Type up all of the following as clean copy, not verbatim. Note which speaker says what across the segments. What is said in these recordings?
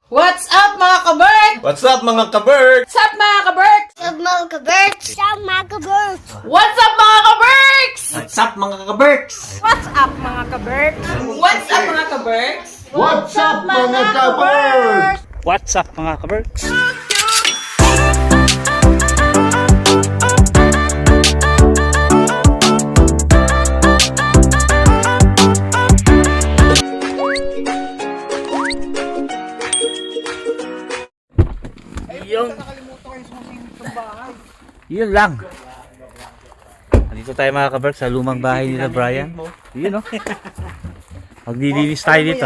Speaker 1: What's up mga kaberk?
Speaker 2: What's up mga kaberk?
Speaker 1: What's up mga kaberk? What's up mga kaberks?
Speaker 2: What's up mga kaberks?
Speaker 1: What's up mga kaberk? What's up mga kaberks?
Speaker 2: What's up mga kaberks?
Speaker 3: What's up mga kaberks? Yun. Yun lang. Nandito tayo mga kaberks sa lumang bahay nila Brian. Yun o. Maglilinis tayo dito.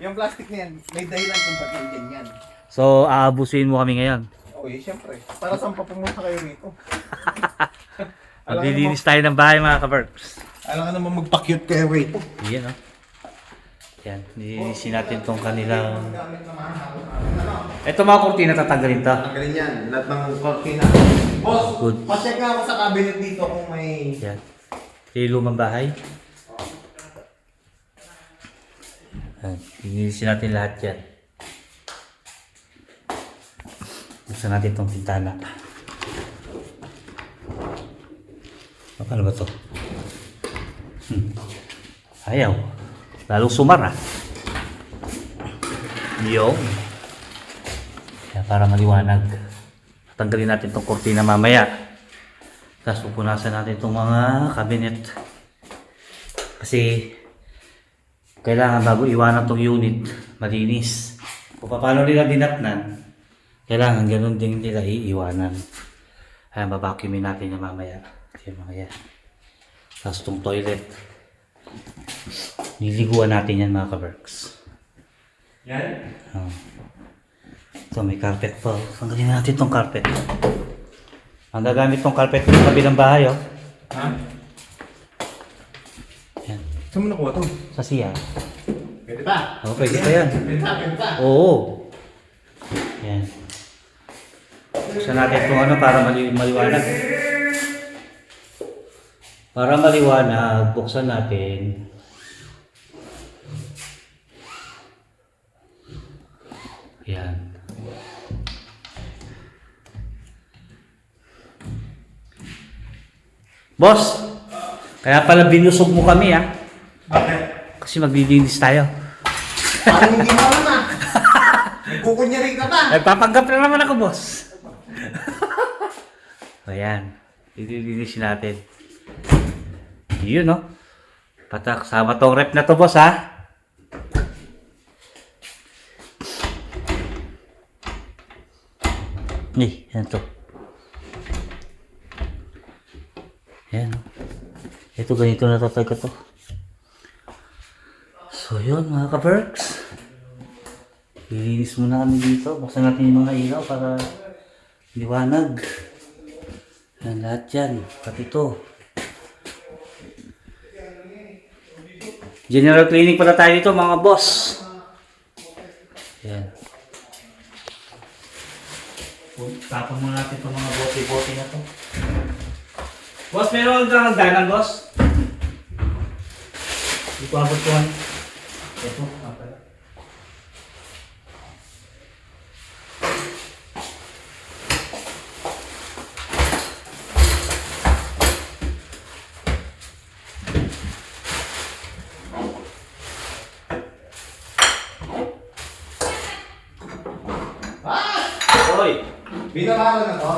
Speaker 2: Yung plastic na yan, may dahilan kung ba't nandiyan yan.
Speaker 3: So, aabusuin mo kami ngayon.
Speaker 2: Okay, syempre. Para saan pa pumunta kayo rito?
Speaker 3: Maglilinis tayo ng bahay mga kaberks.
Speaker 2: Alam ka naman magpa-cute kayo rito.
Speaker 3: Yan o. Yan, nilinisin natin tong kanilang... Ito mga kurtina tatanggalin to.
Speaker 2: Tanggalin yan, lahat ng cortina. Boss,
Speaker 3: Good.
Speaker 2: pacheck nga ako sa cabinet dito kung may...
Speaker 3: Yan. Yung lumang bahay. Yan. Nilinisin natin lahat yan. Buksan natin tong pintana. Ano ba to? Ayaw. Lalong sumara. Yung. Kaya para maliwanag. Tanggalin natin itong kortina mamaya. Tapos pupunasan natin itong mga cabinet. Kasi kailangan bago iwanan itong unit, malinis. Kung paano nila dinatnan, kailangan ganun din nila iiwanan. Kaya babacuumin natin yung mamaya. Kaya mamaya. Tapos itong toilet. Niliguan natin yan mga kaberks.
Speaker 2: Yan?
Speaker 3: Oh. So may carpet pa. Tanggalin natin itong carpet. Ang gagamit itong carpet sa kabilang bahay oh.
Speaker 2: Ha?
Speaker 3: Yan.
Speaker 2: Saan mo nakuha to?
Speaker 3: Sa siya.
Speaker 2: Pwede pa?
Speaker 3: Oo, pwede pa yan.
Speaker 2: Pwede pa?
Speaker 3: Oo. Yan. Buksan natin itong ano para maliwanag. Para maliwanag, buksan natin. Yan. Boss! Kaya pala binusog mo kami ah.
Speaker 2: Bakit?
Speaker 3: Kasi maglilinis tayo.
Speaker 2: Parang hindi mo alam ah. Nagkukunyarin ka pa.
Speaker 3: Nagpapanggap na naman ako, boss. Ayan. Ililinis natin. Yun, no? Patak, sama tong rep na to, boss, ha? Yan to. Yan, no? Ito, ganito na talaga to. So, yun, mga ka-perks. Ilinis muna kami dito. Buksan natin yung mga ilaw para liwanag. Yan, lahat yan. Pati ito. General cleaning pala tayo dito mga boss. Yan. Tapon muna natin itong mga bote-bote na to. Boss, meron kang hagdanan, boss? Hindi ko abot ko ano. Ito, apa. Hoy!
Speaker 2: Binakalan na to?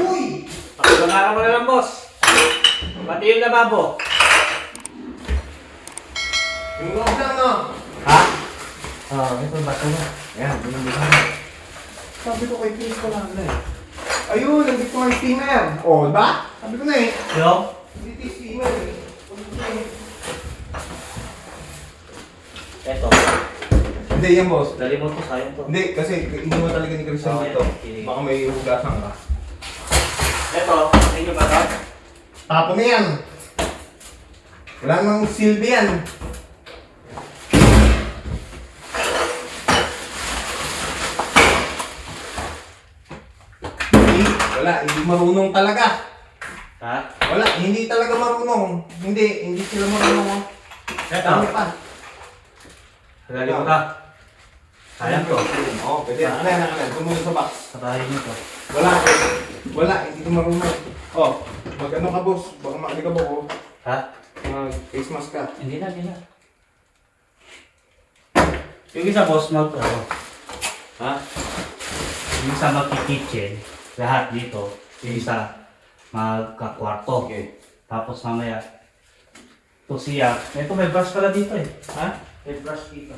Speaker 2: Uy!
Speaker 3: Pakibangara mo na lang, boss. Pati yung lababo.
Speaker 2: Yung loob lang no?
Speaker 3: Ha? Oo, ito ba ito na?
Speaker 2: Ayan, binakalan. Sabi ko kay Chris ko lang na eh. Ayun, nandito ang steamer. O, diba? Sabi ko na eh.
Speaker 3: Yo?
Speaker 2: Dito yung steamer eh.
Speaker 3: Ito.
Speaker 2: Hindi yan boss.
Speaker 3: Dali mo to, sayang to.
Speaker 2: Hindi, kasi iniwan talaga ni Christian
Speaker 3: Oh,
Speaker 2: dito.
Speaker 3: yeah.
Speaker 2: Baka may hugasan ka.
Speaker 3: Ito, inyo ba ito?
Speaker 2: Tapo na yan. Wala nang silbi yan. Hindi marunong talaga.
Speaker 3: Ha?
Speaker 2: Wala, hindi talaga marunong. Hindi sila marunong.
Speaker 3: Ito.
Speaker 2: Dami pa.
Speaker 3: Dali mo ka. Sayang to.
Speaker 2: Oo. pwede. Ano. Tumunod sa box.
Speaker 3: Sa bahay niyo to.
Speaker 2: Wala, hindi ko marunong. Oh, mag-ano ka, boss? Baka makaligabok ko.
Speaker 3: Ha?
Speaker 2: Mag-face mask ka.
Speaker 3: Hindi na. Yung isa boss mag
Speaker 2: Ha?
Speaker 3: yung isa magki-kitchen, lahat dito. Yung isa magkakwarto.
Speaker 2: Okay.
Speaker 3: Tapos mamaya, ito siya. Ito may brush pala dito eh. Ha? May brush dito.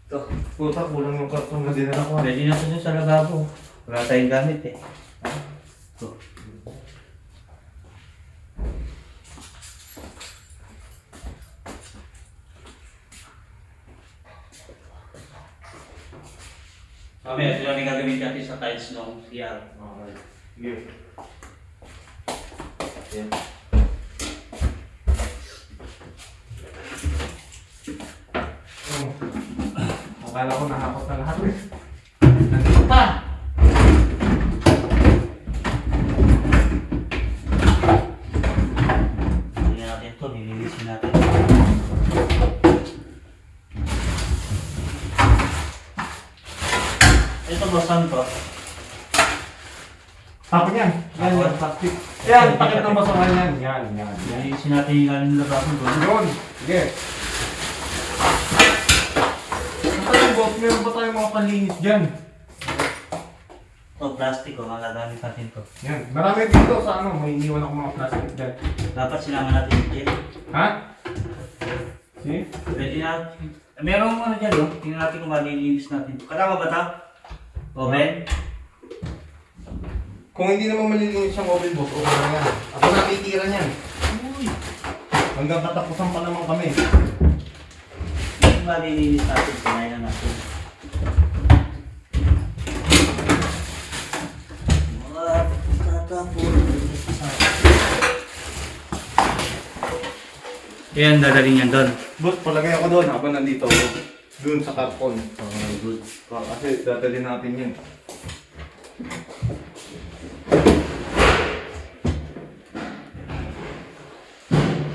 Speaker 3: Ito.
Speaker 2: Puta, kulang yung karton na dinala ko.
Speaker 3: Pwede na ito sa lababo. Wala tayong gamit eh. Ito. Mamaya, ito lang yung gagawin natin sa tiles ng CR.
Speaker 2: Okay. Sige. Yan. Akala ko nakakot na lahat eh. Nandito pa!
Speaker 3: Hindi natin ito, nililisin natin. Ito boss, saan to?
Speaker 2: Tapon yan. Yan, yan. Plastic. Yan, pakit ng basahan yan. Yan.
Speaker 3: Nililisin natin yung galing lababo doon.
Speaker 2: Yun. Sige. Ang boss, meron ba tayong mga panlinis dyan?
Speaker 3: Ito, plastic o, magagamit natin to.
Speaker 2: Yan. Marami dito sa ano, may iniwan ako mga plastic dyan.
Speaker 3: Dapat sinama natin yung gel.
Speaker 2: Ha? See?
Speaker 3: Pwede natin. Merong ano dyan, no? Tingnan natin kung malilinis natin. Kasama ba ito? Oven?
Speaker 2: Kung hindi naman malilinis yung oven boss, okay na yan. Ako nakitira niyan.
Speaker 3: Uy!
Speaker 2: Hanggang katapusan pa naman kami.
Speaker 3: Kung malilinis natin, sinay na natin. Yan, dadalhin yan doon.
Speaker 2: Boss, palagay ako doon habang nandito ako. Doon sa karton.
Speaker 3: Oh, good.
Speaker 2: Kasi dadalhin natin yun.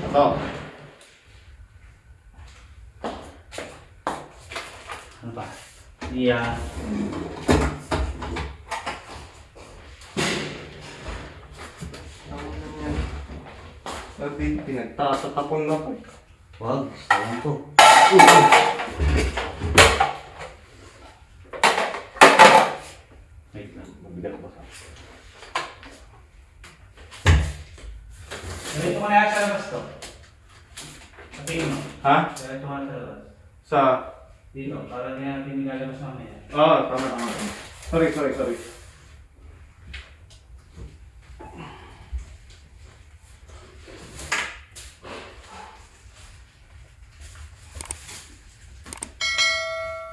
Speaker 2: Ito.
Speaker 3: Ano ba? Iya.
Speaker 2: Sabi, pinagtatatapon na po.
Speaker 3: Wag, sayang to. Wait lang.
Speaker 2: Mabigat ba sa?
Speaker 3: Ganito mo na sa labas to. Sabihin mo.
Speaker 2: Ha?
Speaker 3: Ganito mo na sa labas.
Speaker 2: Sa?
Speaker 3: Dito, para hindi natin nilalabas mamaya.
Speaker 2: Tama. Sorry.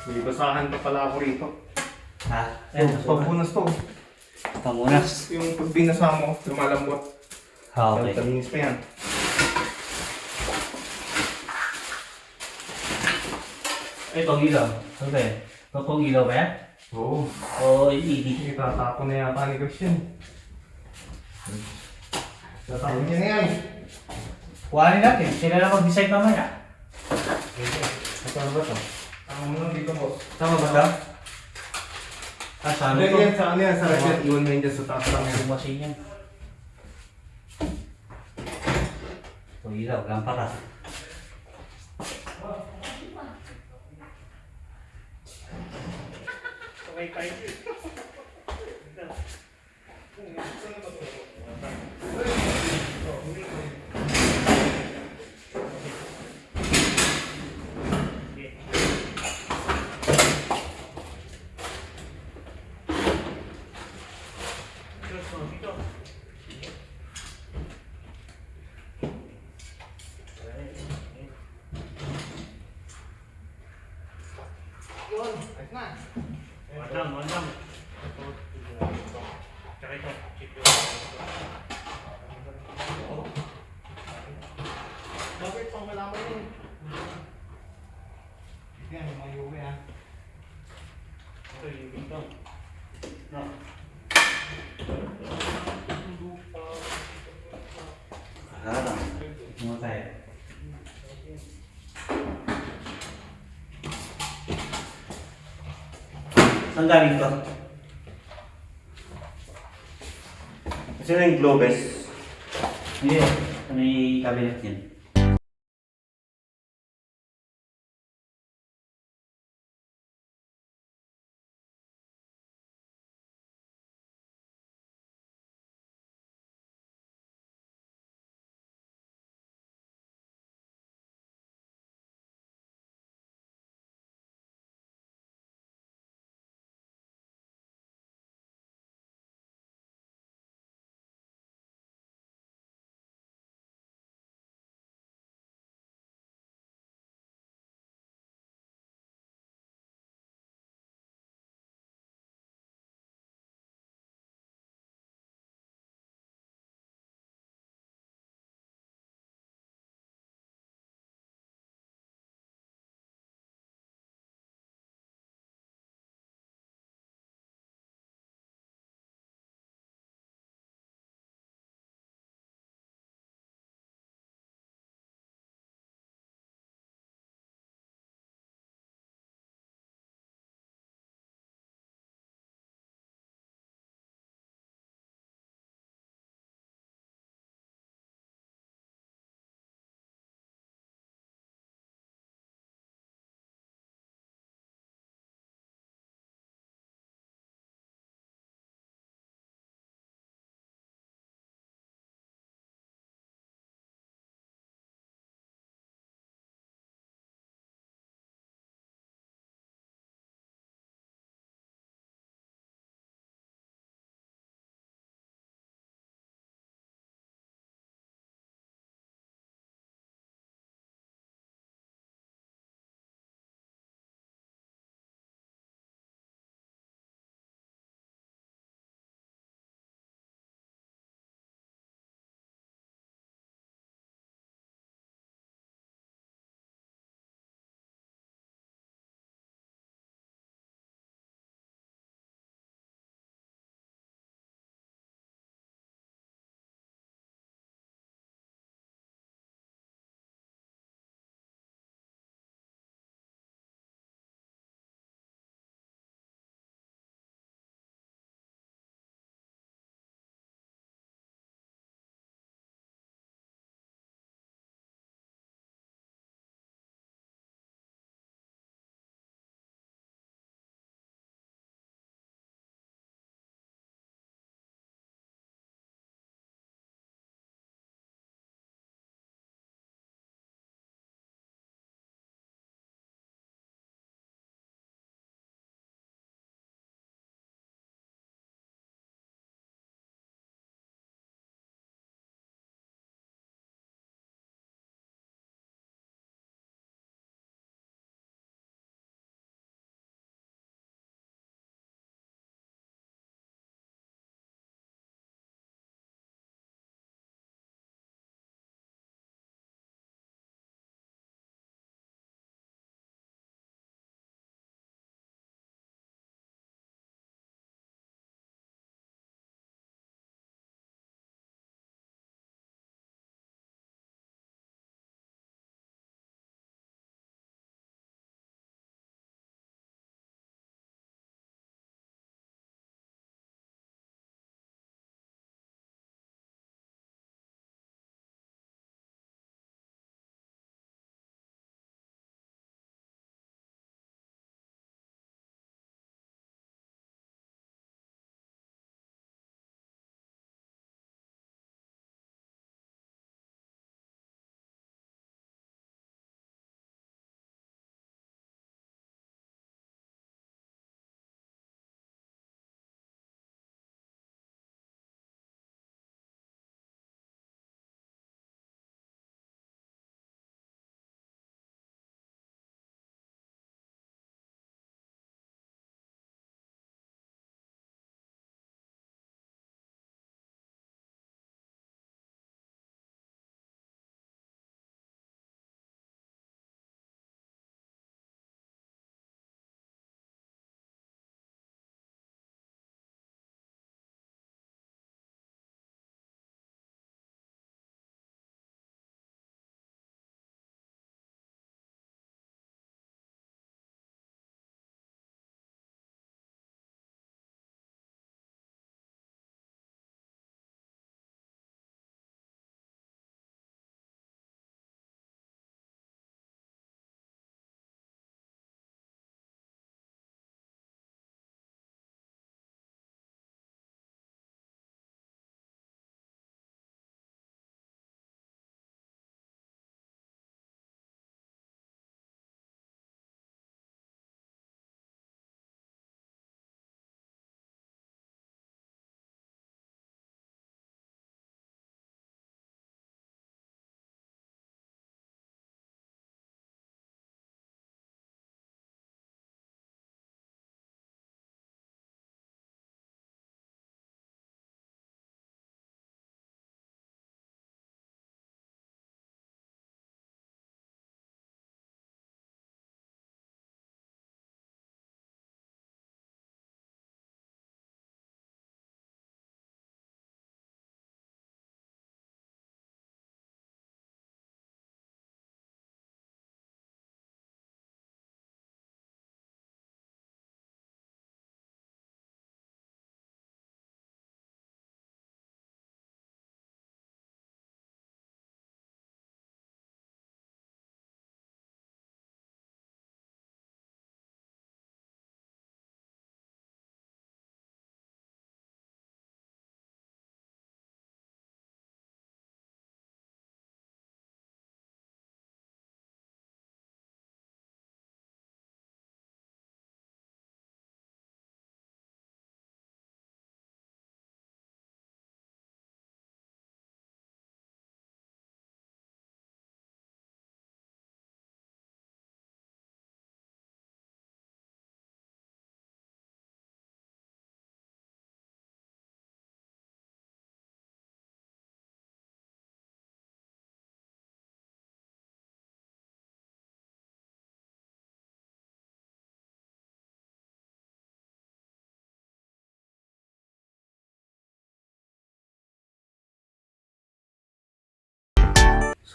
Speaker 2: May basahan pa pala ako rito.
Speaker 3: Ha?
Speaker 2: Pampunas to.
Speaker 3: Pamunas.
Speaker 2: Yung pag binasa mo, lumalambot.
Speaker 3: Ha, okay.
Speaker 2: Talinis pa yan.
Speaker 3: Ito, ilaw. Okay. Ito pong ilaw ba yan?
Speaker 2: Oo.
Speaker 3: O LED?
Speaker 2: Itatapon na yata ni Christian. Tatapon niya na yan.
Speaker 3: Kuhanin natin. Sila na mag-decide mamaya.
Speaker 2: Ito ano ba ito? Tama mo lang dito, boss.
Speaker 3: Tama ba ito? Ah, saan
Speaker 2: Hindi
Speaker 3: ito?
Speaker 2: yan sa ano yan, sa ref yan. Iwan mo yun dyan sa taas lang yan.
Speaker 3: Bumasin yan. Ito, ilaw. Lampara.
Speaker 2: Ayos na.
Speaker 3: Mandang. Tsaka ito.
Speaker 2: Bakit pang malaman yun? Yan, yung mga yuwi ha.
Speaker 3: Ito yung bintang. No. Harang. Ano tayo? Saan galing to?
Speaker 4: Kasi na yung Globes.
Speaker 3: Hindi, may cabinet yan.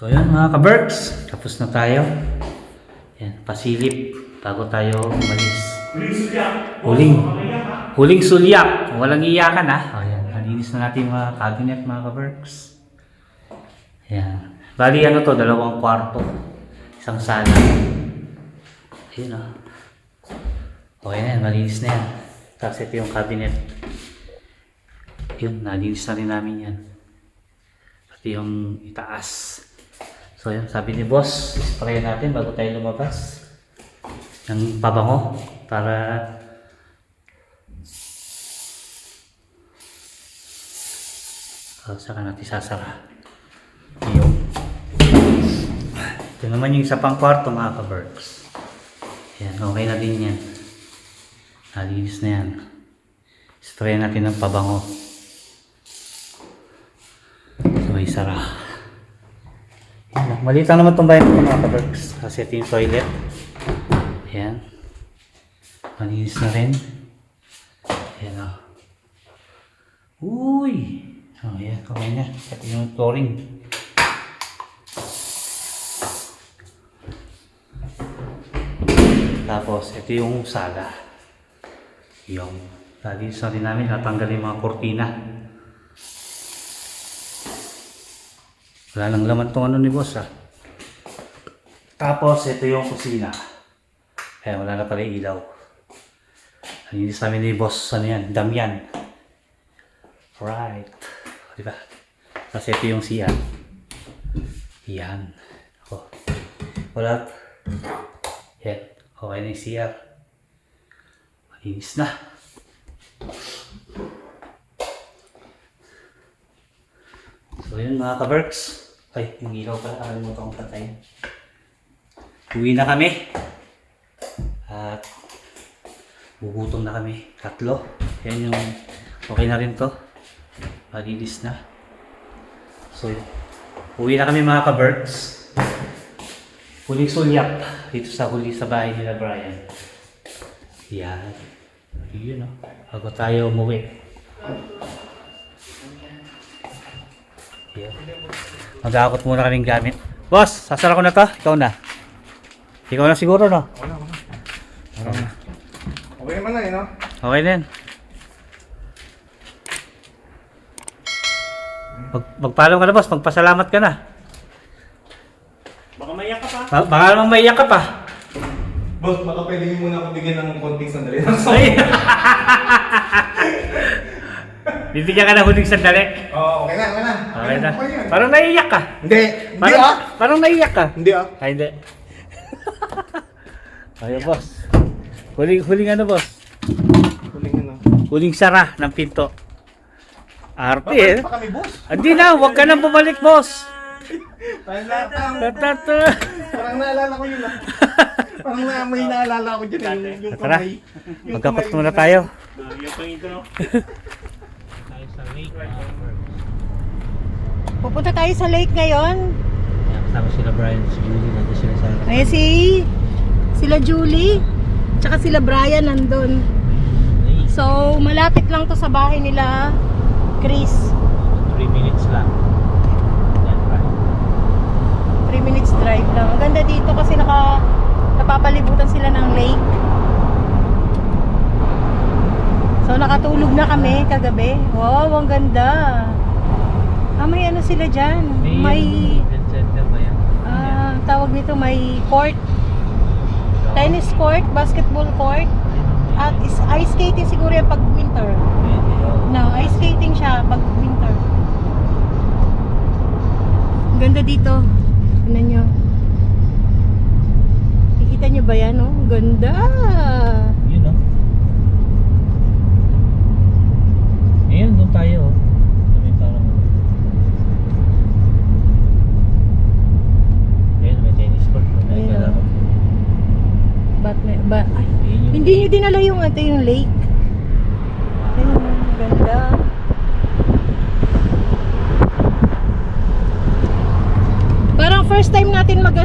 Speaker 3: So yun mga ka-Berks, tapos na tayo. Yan, pasilip bago tayo umalis. Huling sulyak. Walang iyakan ha. O yan, nalinis na natin mga cabinet mga ka-Berks. Yan. Bali ano to, 2 kwarto. Isang sala. Ayun o. Okay na yan, malinis na yan. Tapos ito yung cabinet. Yun, nalinis na rin namin yan. Pati yung itaas. So yun, sabi ni boss, spray natin bago tayo lumabas ng pabango para saka natin sasara. Yun. Ito naman yung isa pang kwarto mga ka-Berks. Yan, okay na din yan. Nalinis na yan. Spray natin ng pabango. So isara. Maliit lang naman itong bayan ko mga ka-Berks. Kasi ito yung toilet. Ayan. Malinis na rin. Ayan o. Uy! Oh, ayan. Okay na. Ito yung flooring. Tapos, ito yung sala. Yung. Malinis na rin namin. Natanggalin yung mga kortina. Wala nang laman tong ano ni boss ha. Tapos ito yung kusina. Ayan, wala na pala yung ilaw. Nalinis namin ni boss, ano yan, Damian. Right. Diba? Tapos ito yung CR. Yan. Ako. Wala. Yan. Okay na yung CR. Malinis na. So yun mga ka-Berks. Ay, yung ilaw pala. Nakalimutan kong patayin. Uwi na kami. At gugutom na kami. 3. Yan yung okay na rin to. Malinis na. So yun. Uwi na kami mga ka-Berks. Huling sulyak. Dito sa huli sa bahay nila Brian. Yan. Yun o. Bago tayo umuwi. Yeah. Mag-aakot muna kaming gamit. Boss, sasara ko na to. Ikaw na. Ikaw na siguro, no?
Speaker 2: Okay naman na eh, no?
Speaker 3: Okay din. Magpaalam ka na, boss. Magpasalamat ka na.
Speaker 4: Baka maiyak ka pa.
Speaker 3: Baka naman maiyak ka pa.
Speaker 2: Boss, baka pwede niyo muna ako bigyan ng konting sandali.
Speaker 3: Ay! Bibigyan ka na huling sandali.
Speaker 2: Oo, okay na, okay na.
Speaker 3: Okay na.
Speaker 2: Okay yan.
Speaker 3: Parang naiiyak ka.
Speaker 2: Hindi. Hindi ah.
Speaker 3: Parang naiiyak ka.
Speaker 2: Hindi ah.
Speaker 3: Ay, hindi. Ayaw, boss. Huling ano, boss?
Speaker 2: Huling ano.
Speaker 3: Huling sara ng pinto. Arte,
Speaker 2: Babalik
Speaker 3: eh.
Speaker 2: pa kami, boss.
Speaker 3: Hindi na, huwag ka nang bumalik, boss.
Speaker 2: Parang naalala ko yun ah. Parang may naalala ko dyan eh. Yung
Speaker 3: Tara,
Speaker 2: kamay.
Speaker 3: magkapot muna tayo.
Speaker 4: Yung pangito, no?
Speaker 1: Pupunta tayo sa lake ngayon.
Speaker 3: Kasama sila Brian, si Julie, nandun sila sa...
Speaker 1: Ayan sila Julie, tsaka sila Brian nandun. So, malapit lang to sa bahay nila, Chris.
Speaker 3: 3 minutes lang. Yan, Brian.
Speaker 1: 3 minutes drive lang. Ang ganda dito kasi napapalibutan sila ng lake. So, nakatulog na kami kagabi. Wow, ang ganda. May ano sila dyan. May tawag nito, may court. Tennis court, basketball court. At ice skating siguro yan pag winter. No, ice skating siya pag winter. Ang ganda dito. Tignan nyo. Kikita nyo ba yan, oh? Ganda!
Speaker 3: Yun, no? Ayun, doon tayo, oh. May parang... Ayun, may tennis court.
Speaker 1: Ayun, oh. Ay, hindi nyo dinala yung yung lake. Ayun, oh, ganda. Parang first time natin mag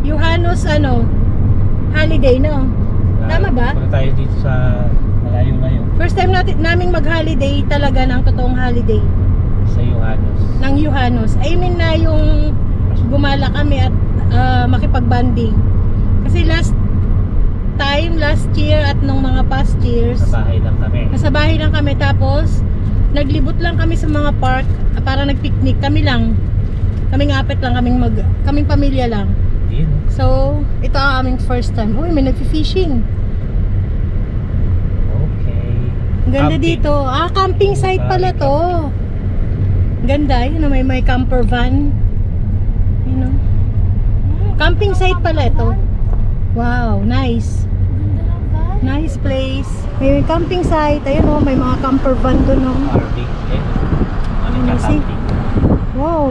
Speaker 1: Yohanos holiday, no? Tama ba?
Speaker 3: Punta tayo dito sa malayo-layo.
Speaker 1: First time namin mag-holiday talaga ng totoong holiday.
Speaker 3: Sa Yohanos.
Speaker 1: ng Yohanos. I mean na yung gumala kami at makipag-banding. Kasi last year at nung mga past years,
Speaker 3: Sa bahay lang kami.
Speaker 1: nasa bahay lang kami, tapos naglibot lang kami sa mga park para nagpicnic kami lang. Kaming apat lang, kaming pamilya lang.
Speaker 3: Yun.
Speaker 1: So, ito ang aming first time. Uy, may nagfi-fishing.
Speaker 3: Okay.
Speaker 1: Ang ganda
Speaker 3: Camping.
Speaker 1: dito. Camping site pala to. Ganda, yun know, may camper van. You know. Camping site pala ito. Wow, nice. Nice place. May camping site. Ayun oh, may mga camper van doon oh.
Speaker 3: RV. Eh. Ano
Speaker 1: Ano
Speaker 3: ka
Speaker 1: si?
Speaker 3: camping?
Speaker 1: Wow.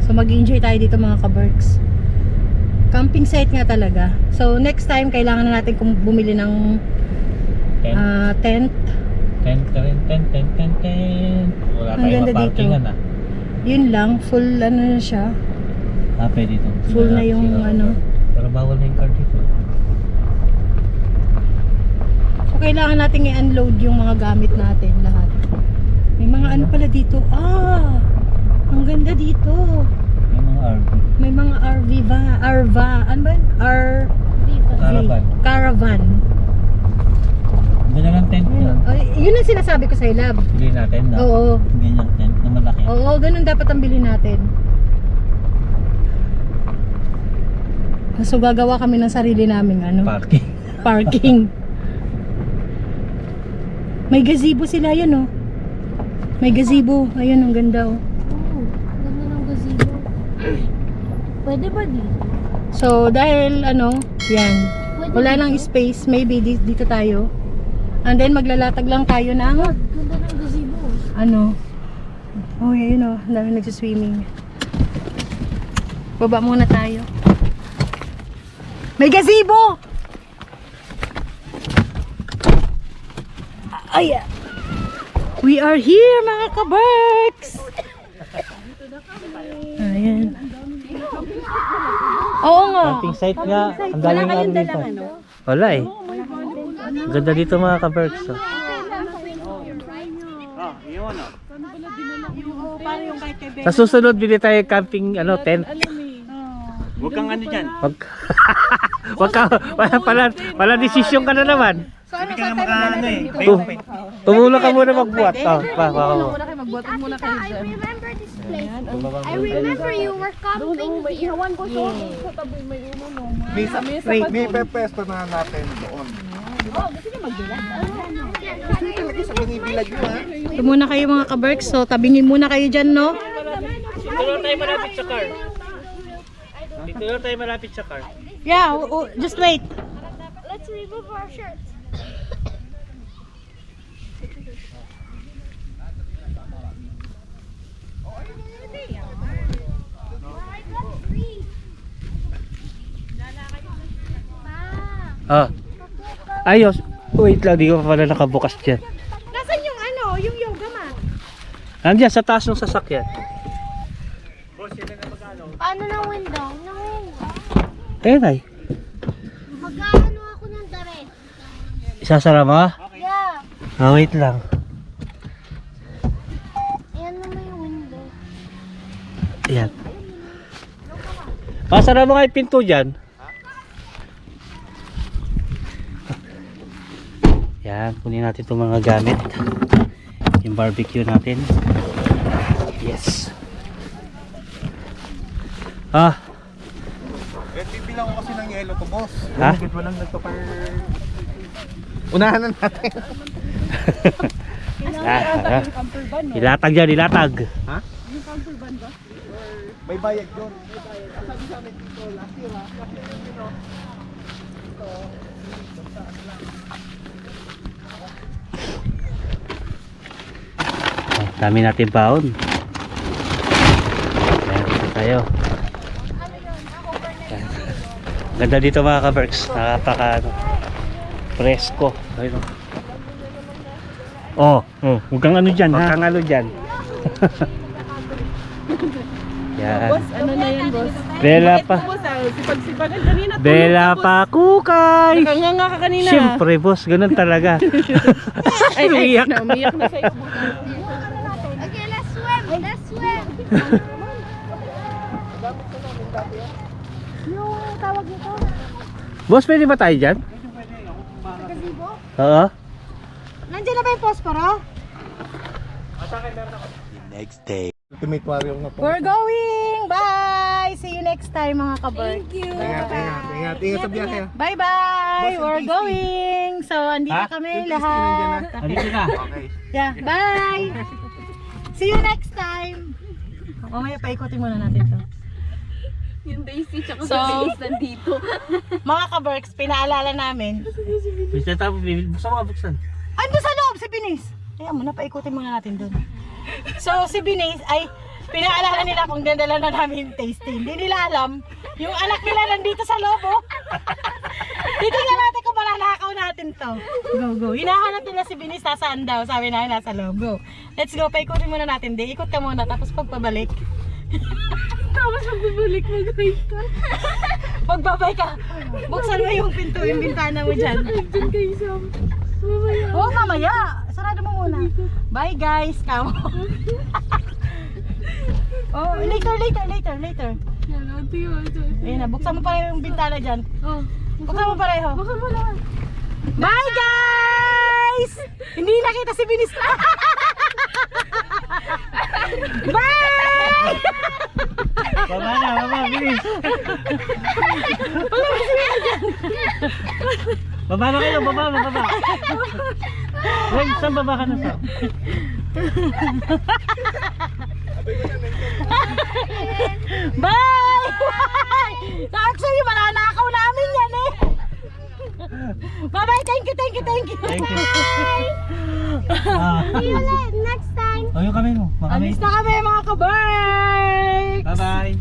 Speaker 1: So mag-enjoy tayo dito mga ka-Berks. Camping site nga talaga. So next time kailangan na natin bumili ng
Speaker 3: Tent.
Speaker 1: tent.
Speaker 3: Tent. Wala
Speaker 1: Ang
Speaker 3: tayong
Speaker 1: ganda
Speaker 3: maparkingan ah.
Speaker 1: Yun lang, full ano na siya.
Speaker 3: Pwede ito.
Speaker 1: Full na yung ano.
Speaker 3: Pero bawal na yung car dito.
Speaker 1: So kailangan natin i-unload yung mga gamit natin lahat. May mga ano pala dito. Ang ganda dito.
Speaker 3: Yung mga RV.
Speaker 1: May mga RV. Ano ba yun?
Speaker 3: Caravan.
Speaker 1: Caravan.
Speaker 3: Ang ganda ng tent yun.
Speaker 1: Yun ang sinasabi ko sa'yo, lab.
Speaker 3: Bili natin na.
Speaker 1: Oo.
Speaker 3: Ganyang tent na malaki.
Speaker 1: Oo, ganun dapat ang bilhin natin. So gagawa kami ng sarili naming ano,
Speaker 3: Parking.
Speaker 1: parking. May gazebo sila yan oh. May gazebo. Ayun, ang ganda oh.
Speaker 5: Ganda ng gazebo. Pwede ba dito?
Speaker 1: So dahil ano, yan.
Speaker 5: Pwede
Speaker 1: Wala
Speaker 5: dito?
Speaker 1: nang space, maybe dito tayo. And then maglalatag lang tayo ng
Speaker 5: Ganda ng gazebo.
Speaker 1: ano. Oh, yun oh. Ang dami nagsiswimming. Baba muna tayo. May gazebo! Ay! We are here mga ka-Berks! Ayan. Oo nga.
Speaker 3: Camping site nga. Ang daming
Speaker 1: Wala kayong
Speaker 3: RV
Speaker 1: dalang
Speaker 3: pa.
Speaker 1: ano?
Speaker 3: Wala eh. Ganda dito mga ka-Berks. Oh.
Speaker 1: Paano yung kahit kay Ben?
Speaker 3: Sa susunod, bili tayo camping tent.
Speaker 4: Huwag kang ano dyan.
Speaker 3: Wag ka, wala desisyon ka na naman.
Speaker 1: So ano
Speaker 4: Hindi ka na makaano eh.
Speaker 3: Tumulong ka muna magbuhat.
Speaker 5: I remember this place. I remember you were camping here.
Speaker 2: May pepesto na natin doon. Talaga sa binibilag mo ha.
Speaker 1: Ito muna kayo mga ka-Berks. So tabingin muna kayo dyan, no?
Speaker 3: Dito lang tayo malapit sa car. Dito lang tayo malapit sa car.
Speaker 1: Yeah, just wait.
Speaker 5: Let's remove our shirts.
Speaker 3: Ayos. Wait lang, di ko pa pala nakabukas dyan.
Speaker 1: Nasaan yung ano, yung yoga mat?
Speaker 3: Nandiyan sa taas ng sasakyan.
Speaker 5: Paano ng window? Ng window.
Speaker 3: Ayun ay.
Speaker 5: Mag-ano ako ng damit.
Speaker 3: Isasara mo?
Speaker 5: Yeah.
Speaker 3: Wait lang.
Speaker 5: Ayan naman yung window.
Speaker 3: Ayan. Pasara mo nga yung pinto dyan. Yan, kunin natin itong mga gamit. Yung barbecue natin. Yes.
Speaker 2: Eh, bibilang ko kasi ng yelo to, boss.
Speaker 3: Ha?
Speaker 2: Bakit walang nagpapar... Unahan na natin.
Speaker 3: Ilatag dyan, ilatag.
Speaker 2: Ha? May bayag doon. Sabi sa amin dito, last year ha.
Speaker 3: Dami natin baon. Ayan, dito tayo. Ayan. Ganda dito mga ka-Berks. Napaka presko. Ayun. Huwag kang ano dyan, ha? Huwag kang ano dyan. Yan.
Speaker 1: Ano na yan, boss?
Speaker 3: Bela pa.
Speaker 1: Sipag-sipagan kanina.
Speaker 3: Bella Pakukay!
Speaker 1: Nakanganga ka kanina.
Speaker 3: Siyempre, boss, ganun talaga. Umiyak.
Speaker 1: Umiyak na sa'yo.
Speaker 5: Okay, let's swim. Let's swim.
Speaker 1: Yung tawag nito.
Speaker 3: Boss, pwede ba tayo dyan?
Speaker 1: Gazebo?
Speaker 3: Oo.
Speaker 1: Nandiyan na ba yung posporo?
Speaker 2: Ultimate warrior na po.
Speaker 1: We're going! Bye! See you next time mga kabird. Thank you!
Speaker 2: Ingat sa biyahe.
Speaker 1: Bye-bye! We're going! So, andito kami lahat.
Speaker 3: Dito na.
Speaker 2: Okay.
Speaker 1: Yeah, bye! See you next time! Mamaya paikutin muna natin to.
Speaker 5: Yung Daisy tsaka
Speaker 1: So,
Speaker 5: Daisy nandito.
Speaker 1: mga kaberks, pinaalala namin.
Speaker 3: Basta tapos, buksan mo, buksan.
Speaker 1: Ando sa loob si Binis. Ayan mo na, paikutin muna natin doon. So, si Binis ay pinaalala nila kung dadala na namin yung tasting. Hindi nila alam, yung anak nila nandito sa loob, oh. Titingnan natin kung malalakaw natin to. Go, go. Hinahanap nila si Binis, nasaan daw? Sabi namin, nasa loob. Go. Let's go, paikutin muna natin. Di, ikot ka muna, tapos pagpabalik.
Speaker 5: Tapos magbabalik mag-wait ka.
Speaker 1: Pagbabay ka, buksan mo yung pinto, yung bintana mo dyan.
Speaker 5: Diyan kayo sa... Mamaya.
Speaker 1: Oh, mamaya. Sarado mo muna. Bye guys. Kamo. Oh, later.
Speaker 5: Yan, ito yun.
Speaker 1: Ayun na, buksan mo pareho yung bintana dyan.
Speaker 5: Oh.
Speaker 1: Buksan mo pareho.
Speaker 5: Buksan mo lang.
Speaker 1: Bye guys! Hindi nakita si Binis. Bye!
Speaker 3: Baba, bilis. Baba na kayo, baba. Wait, saan baba ka na sa?
Speaker 1: Bye! Actually, mananakaw namin yan eh. Bye-bye, thank you.
Speaker 3: Thank you.
Speaker 5: See you next time.
Speaker 3: Yung kami mo.
Speaker 1: Alis na kami mga kabay!
Speaker 3: Bye-bye.